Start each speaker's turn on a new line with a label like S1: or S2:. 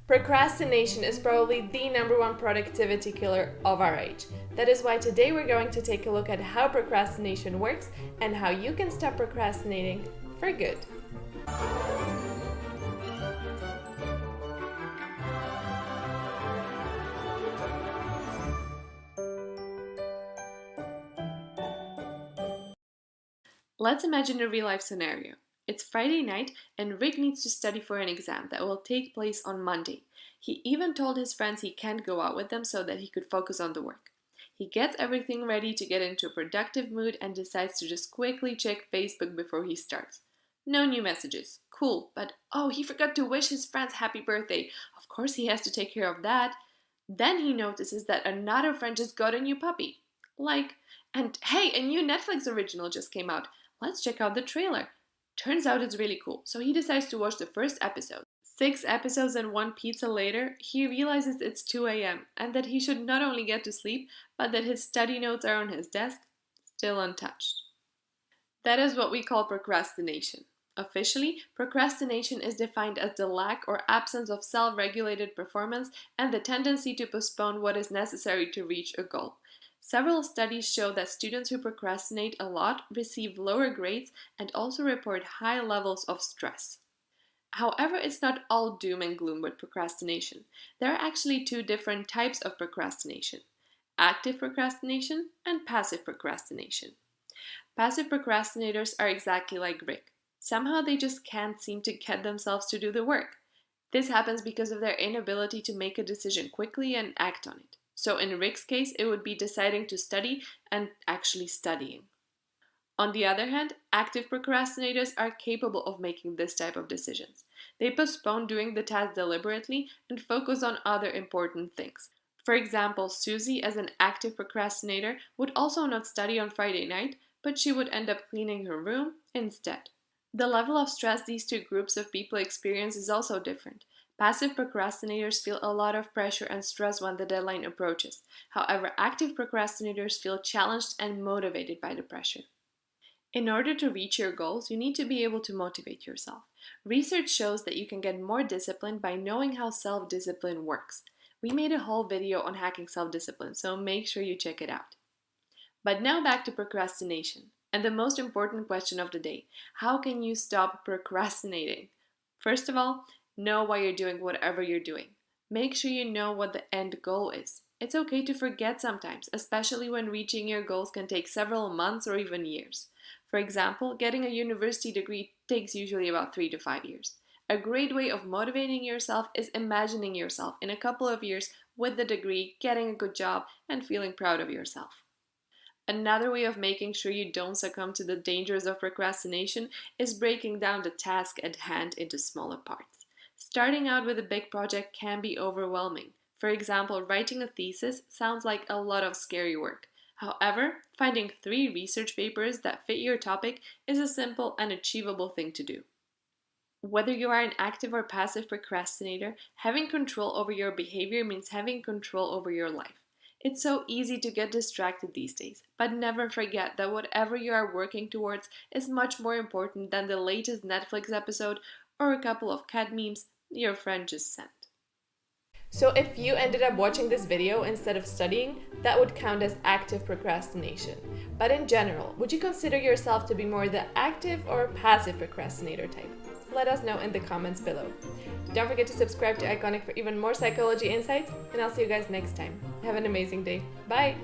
S1: Procrastination is probably the number one productivity killer of our age. That is why today we're going to take a look at how procrastination works and how you can stop procrastinating for good. Let's imagine a real-life scenario. It's Friday night and Rick needs to study for an exam that will take place on Monday. He even told his friends he can't go out with them so that he could focus on the work. He gets everything ready to get into a productive mood and decides to just quickly check Facebook before he starts. No new messages. Cool, but he forgot to wish his friends happy birthday. Of course he has to take care of that. Then he notices that another friend just got a new puppy. And hey, a new Netflix original just came out. Let's check out the trailer. Turns out it's really cool, so he decides to watch the first episode. 6 episodes and 1 pizza later, he realizes it's 2 a.m. and that he should not only get to sleep, but that his study notes are on his desk, still untouched. That is what we call procrastination. Officially, procrastination is defined as the lack or absence of self-regulated performance and the tendency to postpone what is necessary to reach a goal. Several studies show that students who procrastinate a lot receive lower grades and also report high levels of stress. However, it's not all doom and gloom with procrastination. There are actually 2 different types of procrastination: active procrastination and passive procrastination. Passive procrastinators are exactly like Rick. Somehow they just can't seem to get themselves to do the work. This happens because of their inability to make a decision quickly and act on it. So in Rick's case, it would be deciding to study and actually studying. On the other hand, active procrastinators are capable of making this type of decisions. They postpone doing the task deliberately and focus on other important things. For example, Sussie, as an active procrastinator, would also not study on Friday night, but she would end up cleaning her room instead. The level of stress these 2 groups of people experience is also different. Passive procrastinators feel a lot of pressure and stress when the deadline approaches. However, active procrastinators feel challenged and motivated by the pressure. In order to reach your goals, you need to be able to motivate yourself. Research shows that you can get more disciplined by knowing how self-discipline works. We made a whole video on hacking self-discipline, so make sure you check it out. But now back to procrastination. And the most important question of the day: how can you stop procrastinating? First of all, know why you're doing whatever you're doing. Make sure you know what the end goal is. It's okay to forget sometimes, especially when reaching your goals can take several months or even years. For example, getting a university degree takes usually about 3 to 5 years. A great way of motivating yourself is imagining yourself in a couple of years with the degree, getting a good job, and feeling proud of yourself. Another way of making sure you don't succumb to the dangers of procrastination is breaking down the task at hand into smaller parts. Starting out with a big project can be overwhelming. For example, writing a thesis sounds like a lot of scary work. However, finding 3 research papers that fit your topic is a simple and achievable thing to do. Whether you are an active or passive procrastinator, having control over your behavior means having control over your life. It's so easy to get distracted these days, but never forget that whatever you are working towards is much more important than the latest Netflix episode or a couple of cat memes your friend just sent. So if you ended up watching this video instead of studying, that would count as active procrastination. But in general, would you consider yourself to be more the active or passive procrastinator type? Let us know in the comments below. Don't forget to subscribe to Iconic for even more psychology insights, and I'll see you guys next time. Have an amazing day. Bye!